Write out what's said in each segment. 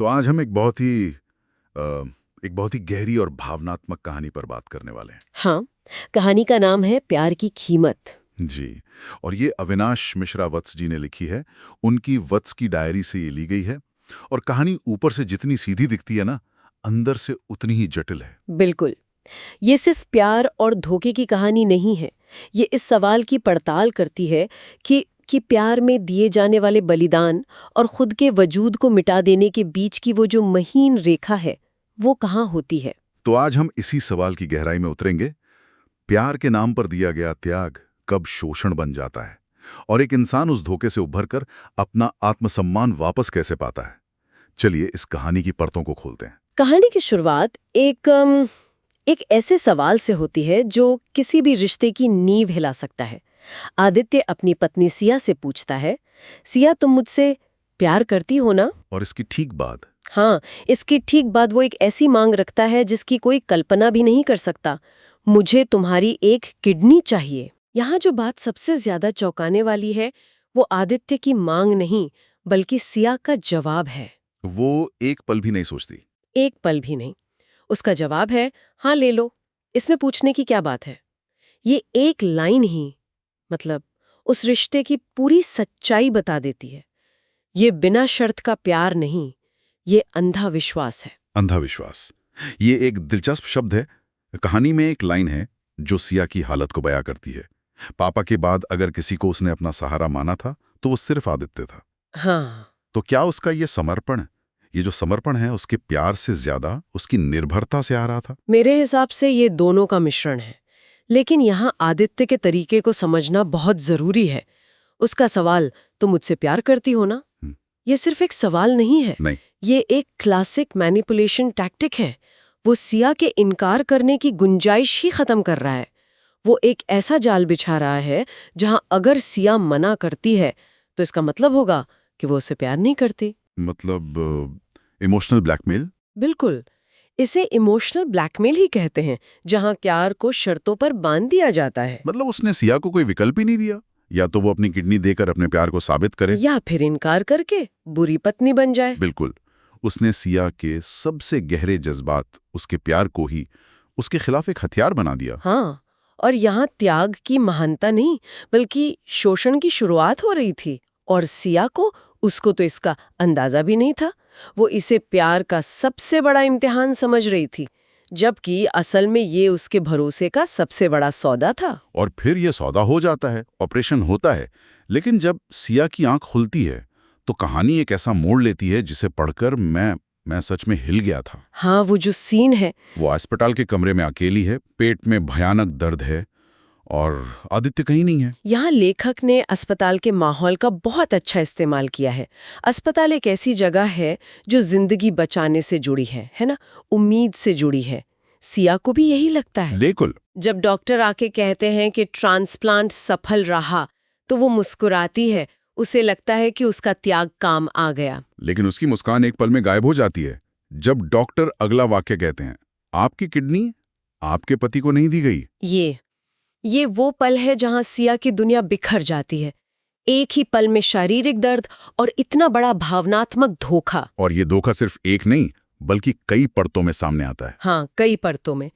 तो आज हम एक बहुत ही गहरी और भावनात्मक कहानी पर बात करने वाले हैं। हाँ, कहानी का नाम है प्यार की कीमत। जी। और ये अविनाश मिश्रा वत्स जी ने लिखी है। उनकी वत्स की डायरी से ये ली गई है। और कहानी ऊपर से जितनी सीधी दिखती है ना, अंदर से उतनी ही जटिल है। बिल्कुल। ये सिर्फ प्यार और धोखे की कहानी नहीं है। ये इस सवाल की पड़ताल करती है कि प्यार में दिए जाने वाले बलिदान और खुद के वजूद को मिटा देने के बीच की वो जो महीन रेखा है, वो कहाँ होती है। तो आज हम इसी सवाल की गहराई में उतरेंगे। प्यार के नाम पर दिया गया त्याग कब शोषण बन जाता है, और एक इंसान उस धोखे से उभरकर अपना आत्मसम्मान वापस कैसे पाता है। चलिए इस कहानी की परतों को खोलते हैं। कहानी की शुरुआत एक ऐसे सवाल से होती है जो किसी भी रिश्ते की नींव हिला सकता है। आदित्य अपनी पत्नी सिया से पूछता है, सिया तुम मुझसे प्यार करती हो ना? और इसकी ठीक बाद हाँ, इसकी ठीक बाद वो एक ऐसी मांग रखता है जिसकी कोई कल्पना भी नहीं कर सकता। मुझे तुम्हारी एक किडनी चाहिए। यहाँ जो बात सबसे ज्यादा चौंकाने वाली है, वो आदित्य की मांग नहीं, बल्कि सिया का जवाब है। वो एक पल भी नहीं सोचती। एक पल भी नहीं। उसका जवाब है, हाँ ले लो। इसमें पूछने की क्या बात है? ये एक लाइन ही मतलब उस रिश्ते की पूरी सच्चाई बता देती है। ये बिना शर्त का प्यार नहीं, ये अंधा विश्वास है। अंधा विश्वास, ये एक दिलचस्प शब्द है। कहानी में एक लाइन है जो सिया की हालत को बयां करती है। पापा के बाद अगर किसी को उसने अपना सहारा माना था तो वो सिर्फ आदित्य था। हाँ, तो क्या उसका ये जो समर्पण है, उसके प्यार से ज्यादा उसकी निर्भरता से आ रहा था? मेरे हिसाब से ये दोनों का मिश्रण है। लेकिन यहाँ आदित्य के तरीके को समझना बहुत जरूरी है। उसका सवाल, तुम मुझसे प्यार करती हो ना? ये सिर्फ एक सवाल नहीं है। नहीं। ये एक क्लासिक मैनिपुलेशन टैक्टिक है। वो सिया के इनकार करने की गुंजाइश ही खत्म कर रहा है। वो एक ऐसा जाल बिछा रहा है जहां अगर सिया मना करती है तो इसका मतलब होगा कि वो उसे प्यार नहीं करती। मतलब इमोशनल ब्लैकमेल। बिल्कुल। इसे इमोशनल ब्लैकमेल ही कहते हैं, जहां प्यार को शर्तों पर बांध दिया जाता है। मतलब उसने सिया को कोई विकल्प ही नहीं दिया। या तो वो अपनी किडनी देकर अपने प्यार को साबित करे, या फिर इनकार करके बुरी पत्नी बन जाए। बिल्कुल। उसने सिया के सबसे गहरे जज्बात, उसके प्यार को ही उसके खिलाफ एक हथियार बना दिया। हाँ, और यहाँ त्याग की महानता नहीं, बल्कि शोषण की शुरुआत हो रही थी। और सिया को, उसको तो इसका अंदाजा भी नहीं था। वो इसे प्यार का सबसे बड़ा इम्तिहान समझ रही थी, जबकि असल में ये उसके भरोसे का सबसे बड़ा सौदा था। और फिर यह सौदा हो जाता है, ऑपरेशन होता है। लेकिन जब सिया की आंख खुलती है तो कहानी एक ऐसा मोड़ लेती है जिसे पढ़कर मैं सच में हिल गया था। हाँ, वो जो सीन है, वो अस्पताल के कमरे में अकेली है, पेट में भयानक दर्द है और आदित्य कहीं नहीं है। यहाँ लेखक ने अस्पताल के माहौल का बहुत अच्छा इस्तेमाल किया है। अस्पताल एक ऐसी जगह है जो जिंदगी बचाने से जुड़ी है ना, उम्मीद से जुड़ी है। सिया को भी यही लगता है। बिल्कुल। जब डॉक्टर आके कहते हैं कि ट्रांसप्लांट सफल रहा, तो वो मुस्कुराती है। उसे लगता है कि उसका त्याग काम आ गया। लेकिन उसकी मुस्कान एक पल में गायब हो जाती है जब डॉक्टर अगला वाक्य कहते हैं, आपकी किडनी आपके पति को नहीं दी गई। ये वो पल है जहां सिया की दुनिया बिखर जाती है। एक ही पल में शारीरिक दर्द और इतना बड़ा भावनात्मक धोखा। और ये धोखा सिर्फ एक नहीं, बल्कि कई परतों में सामने आता है। हाँ, कई परतों में।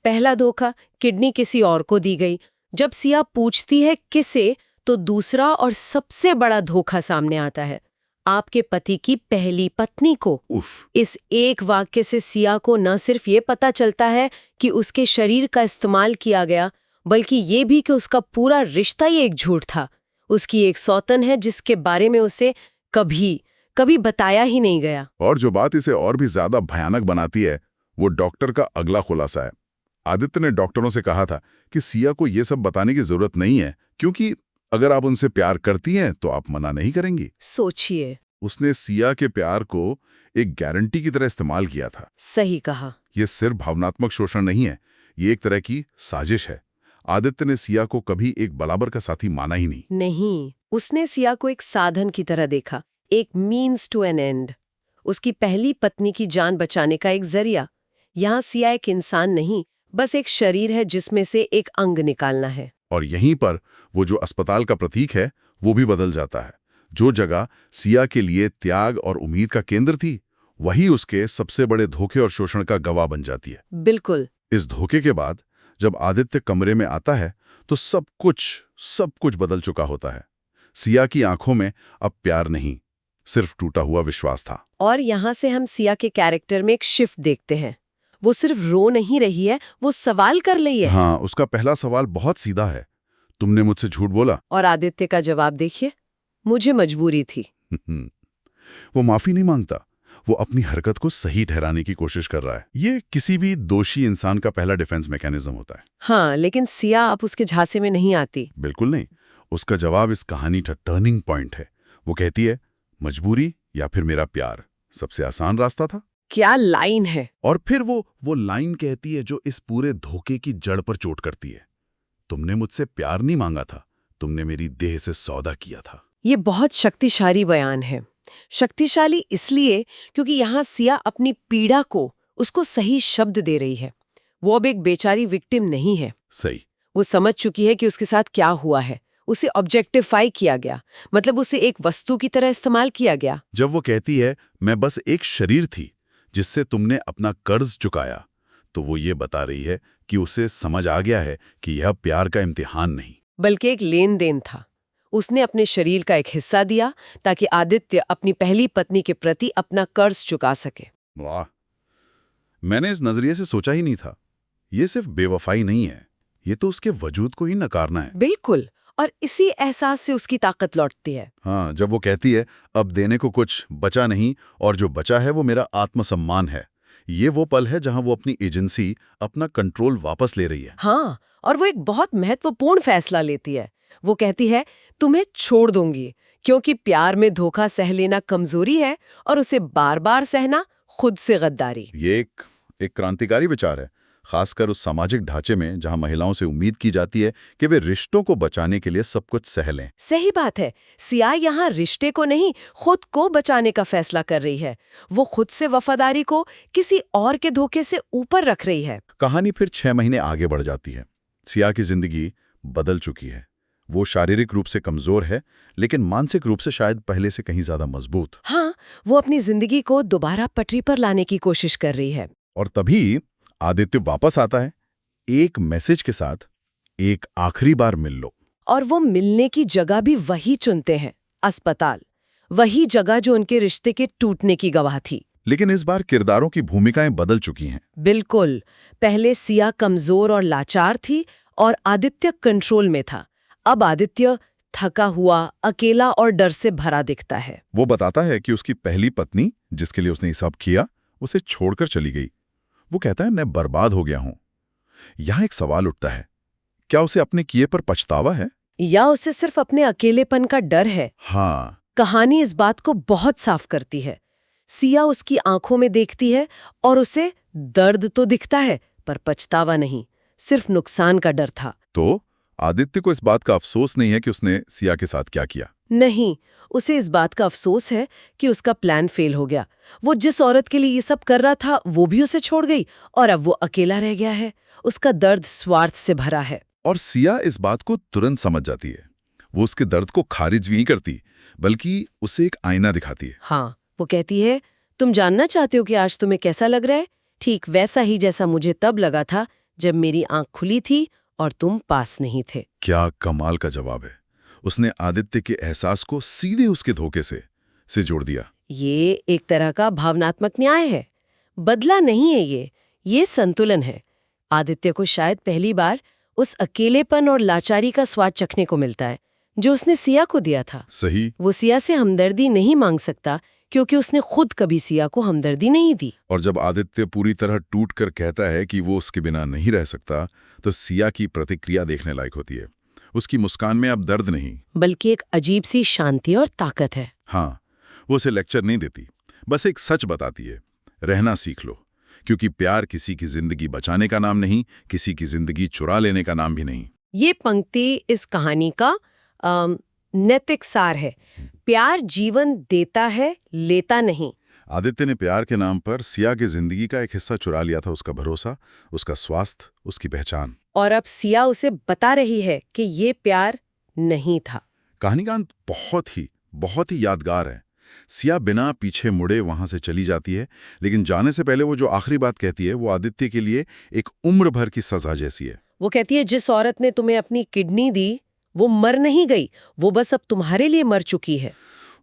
पहला धोखा, किडनी किसी और को दी गई। जब सिया पूछती है किसे, तो दूसरा और सबसे बड़ा धोखा सामने आता है, आपके पति की पहली पत्नी को। उफ। इस एक वाक्य से सिया को न सिर्फ ये पता चलता है कि उसके शरीर का इस्तेमाल किया गया, बल्कि ये भी कि उसका पूरा रिश्ता ही एक झूठ था। उसकी एक सौतन है जिसके बारे में उसे कभी बताया ही नहीं गया। और जो बात इसे और भी ज्यादा भयानक बनाती है, वो डॉक्टर का अगला खुलासा है। आदित्य ने डॉक्टरों से कहा था कि सिया को ये सब बताने की जरूरत नहीं है, क्योंकि अगर आप उनसे प्यार करती हैं तो आप मना नहीं करेंगी। सोचिए, उसने सिया के प्यार को एक गारंटी की तरह इस्तेमाल किया था। सही कहा। ये सिर्फ भावनात्मक शोषण नहीं है, ये एक तरह की साजिश है। आदित्य ने सिया को कभी एक बराबर का साथी माना ही नहीं, उसने सिया को एक साधन की तरह देखा, एक मीन्स टू एन एंड। उसकी पहली पत्नी की जान बचाने का एक जरिया। यहाँ सिया एक इंसान नहीं, बस एक शरीर है जिसमें से एक अंग निकालना है। और यहीं पर वो जो अस्पताल का प्रतीक है वो भी बदल जाता है। जो जगह सिया के लिए त्याग और उम्मीद का केंद्र थी, वही उसके सबसे बड़े धोखे और शोषण का गवाह बन जाती है। बिल्कुल। इस धोखे के बाद जब आदित्य कमरे में आता है तो सब कुछ बदल चुका होता है। सिया की आंखों में अब प्यार नहीं, सिर्फ टूटा हुआ विश्वास था। और यहाँ से हम सिया के कैरेक्टर में एक शिफ्ट देखते हैं। वो सिर्फ रो नहीं रही है, वो सवाल कर रही है। हाँ, उसका पहला सवाल बहुत सीधा है, तुमने मुझसे झूठ बोला। और आदित्य का जवाब देखिए, मुझे मजबूरी थी। वो माफी नहीं मांगता, वो अपनी हरकत को सही ठहराने की कोशिश कर रहा है। ये किसी भी दोषी इंसान का पहला डिफेंस मैकेनिज्म होता है। हाँ, लेकिन सिया अब उसके झांसे में नहीं आती। बिल्कुल नहीं। उसका जवाब इस कहानी का टर्निंग पॉइंट है। वो कहती है, मजबूरी या फिर मेरा प्यार सबसे आसान रास्ता था। क्या लाइन है। और फिर वो लाइन कहती है जो इस पूरे धोखे की जड़ पर चोट करती है। तुमने मुझसे प्यार नहीं मांगा था, तुमने मेरी देह से सौदा किया था। ये बहुत शक्तिशाली बयान है। शक्तिशाली इसलिए क्योंकि यहाँ सिया अपनी पीड़ा को उसको सही शब्द दे रही है। वो अब एक बेचारी विक्टिम नहीं है। सही। वो समझ चुकी है कि उसके साथ क्या हुआ है। उसे ऑब्जेक्टिफाई किया गया, मतलब उसे एक वस्तु की तरह इस्तेमाल किया गया। जब वो कहती है, मैं बस एक शरीर थी जिससे तुमने अपना कर्ज चुकाया, तो वो ये बता रही है कि उसे समझ आ गया है कि यह प्यार का इम्तिहान नहीं, बल्कि एक लेन देन था। उसने अपने शरीर का एक हिस्सा दिया ताकि आदित्य अपनी पहली पत्नी के प्रति अपना कर्ज चुका सके। वाह, मैंने इस नजरिए से सोचा ही नहीं था। ये सिर्फ बेवफाई नहीं है, ये तो उसके वजूद को ही नकारना है। बिल्कुल। और इसी एहसास से उसकी ताकत लौटती है। हाँ, जब वो कहती है, अब देने को कुछ बचा नहीं और जो बचा है वो मेरा आत्मसम्मान है। ये वो पल है जहां वो अपनी एजेंसी, अपना कंट्रोल वापस ले रही है। हाँ, और वो एक बहुत महत्वपूर्ण फैसला लेती है। वो कहती है, तुम्हें छोड़ दूंगी, क्योंकि प्यार में धोखा सह लेना कमजोरी है और उसे बार बार सहना खुद से गद्दारी। ये एक क्रांतिकारी विचार है, खासकर उस सामाजिक ढांचे में जहां महिलाओं से उम्मीद की जाती है कि वे रिश्तों को बचाने के लिए सब कुछ सह लें। सही बात है। सिया यहाँ रिश्ते को नहीं, खुद को बचाने का फैसला कर रही है। वो खुद से वफादारी को किसी और के धोखे से ऊपर रख रही है। कहानी फिर 6 महीने आगे बढ़ जाती है। सिया की जिंदगी बदल चुकी है। वो शारीरिक रूप से कमजोर है, लेकिन मानसिक रूप से शायद पहले से कहीं ज्यादा मजबूत। हाँ, वो अपनी जिंदगी को दोबारा पटरी पर लाने की कोशिश कर रही है। और तभी आदित्य वापस आता है, एक मैसेज के साथ, एक आखिरी बार मिल लो। और वो मिलने की जगह भी वही चुनते हैं, अस्पताल। वही जगह जो उनके रिश्ते के टूटने की गवाह थी। लेकिन इस बार किरदारों की भूमिकाएं बदल चुकी हैं। बिल्कुल। पहले सिया कमजोर और लाचार थी और आदित्य कंट्रोल में था। अब आदित्य थका हुआ, अकेला और डर से भरा दिखता है। वो बताता है कि उसकी पहली पत्नी, जिसके लिए उसने ये सब किया, उसे छोड़कर चली गई। वो कहता है, मैं बर्बाद हो गया हूं। यहां एक सवाल उठता है, क्या उसे अपने किए पर पछतावा है या उसे सिर्फ अपने अकेलेपन का डर है? हाँ, कहानी इस बात को बहुत साफ करती है। सिया उसकी आंखों में देखती है और उसे दर्द तो दिखता है, पर पछतावा नहीं, सिर्फ नुकसान का डर था। तो आदित्य को इस बात का अफसोस नहीं है कि उसने सिया के साथ क्या किया। नहीं, उसे इस बात का अफसोस है कि उसका प्लान फेल हो गया। वो जिस औरत के लिए ये सब कर रहा था, वो भी उसे छोड़ गई और अब वो अकेला रह गया है। उसका दर्द स्वार्थ से भरा है। और सिया इस बात को तुरंत समझ जाती है। वो उसके दर्द को खारिज भी नहीं करती, बल्कि उसे एक आईना दिखाती है। हाँ, वो कहती है, तुम जानना चाहते हो कि आज तुम्हें कैसा लग रहा है? ठीक वैसा ही जैसा मुझे तब लगा था जब मेरी आंख खुली थी और तुम पास नहीं थे। क्या कमाल का जवाब है। उसने आदित्य के एहसास को सीधे उसके धोखे से जोड़ दिया। ये एक तरह का भावनात्मक न्याय है। बदला नहीं है ये संतुलन है। आदित्य को शायद पहली बार उस अकेलेपन और लाचारी का स्वाद चखने को मिलता है जो उसने सिया को दिया था। सही। वो सिया से हमदर्दी नहीं मांग सकता क्योंकि उसने खुद कभी सिया को हमदर्दी नहीं दी। और जब आदित्य पूरी तरह टूट कर कहता है कि वो उसके बिना नहीं रह सकता, तो सिया की प्रतिक्रिया देखने लायक होती है। उसकी मुस्कान में अब दर्द नहीं, बल्कि एक अजीब सी शांति और ताकत है। हाँ, वो उसे लेक्चर नहीं देती, बस एक सच बताती है, रहना सीख लो, क्योंकि प्यार किसी की जिंदगी बचाने का नाम नहीं, किसी की जिंदगी चुरा लेने का नाम भी नहीं। ये पंक्ति इस कहानी का नैतिक सार है। प्यार जीवन देता है, लेता नहीं। आदित्य ने प्यार के नाम पर सिया की जिंदगी का एक हिस्सा चुरा लिया था, उसका भरोसा, उसका स्वास्थ्य, उसकी पहचान। और अब सिया उसे बता रही है कि ये प्यार नहीं था। कहानी का अंत बहुत ही यादगार है। सिया बिना पीछे मुड़े वहां से चली जाती है, लेकिन जाने से पहले वो जो आखिरी बात कहती है वो आदित्य के लिए एक उम्र भर की सजा जैसी है। वो कहती है, जिस औरत ने तुम्हें अपनी किडनी दी वो मर नहीं गई, वो बस अब तुम्हारे लिए मर चुकी है।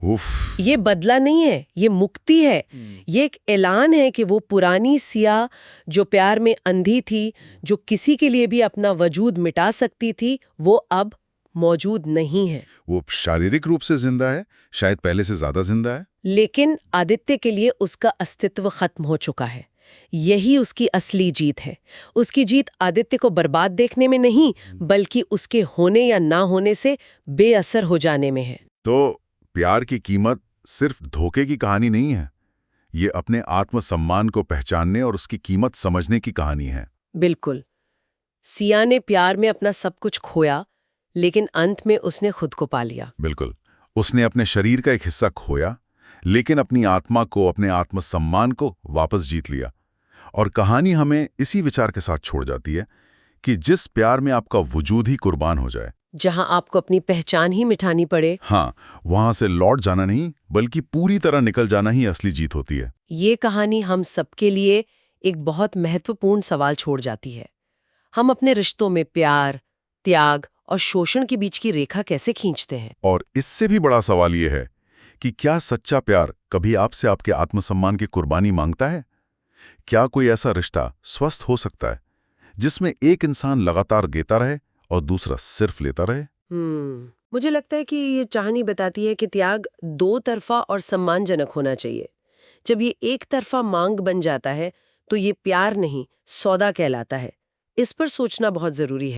उफ। ये बदला नहीं है, ये मुक्ति है। ये एक ऐलान है कि वो पुरानी सिया जो प्यार में अंधी थी, जो किसी के लिए भी अपना वजूद मिटा सकती थी, वो अब मौजूद नहीं है। वो शारीरिक रूप से जिंदा है, शायद पहले से ज्यादा जिंदा है। लेकिन आदित्य के लिए उसका अस्तित्व खत्म हो चुका है। यही उसकी असली जीत है। उसकी जीत आदित्य को बर्बाद देखने में नहीं, बल्कि उसके होने या ना होने से बेअसर हो जाने में है। तो प्यार की कीमत सिर्फ धोखे की कहानी नहीं है, ये अपने आत्मसम्मान को पहचानने और उसकी कीमत समझने की कहानी है। बिल्कुल। सिया ने प्यार में अपना सब कुछ खोया, लेकिन अंत में उसने खुद को पा लिया। बिल्कुल, उसने अपने शरीर का एक हिस्सा खोया, लेकिन अपनी आत्मा को, अपने आत्मसम्मान को वापस जीत लिया। और कहानी हमें इसी विचार के साथ छोड़ जाती है कि जिस प्यार में आपका वजूद ही कुर्बान हो जाए, जहां आपको अपनी पहचान ही मिटानी पड़े, हाँ, वहां से लौट जाना नहीं, बल्कि पूरी तरह निकल जाना ही असली जीत होती है। ये कहानी हम सबके लिए एक बहुत महत्वपूर्ण सवाल छोड़ जाती है। हम अपने रिश्तों में प्यार, त्याग और शोषण के बीच की रेखा कैसे खींचते हैं? और इससे भी बड़ा सवाल ये है कि क्या सच्चा प्यार कभी आपसे आपके आत्मसम्मान की कुर्बानी मांगता है? क्या कोई ऐसा रिश्ता स्वस्थ हो सकता है जिसमें एक इंसान लगातार देता रहे और दूसरा सिर्फ लेता रहे? मुझे लगता है कि ये कहानी बताती है कि त्याग दो तरफा और सम्मानजनक होना चाहिए। जब ये एक तरफा मांग बन जाता है तो ये प्यार नहीं, सौदा कहलाता है। इस पर सोचना बहुत जरूरी है।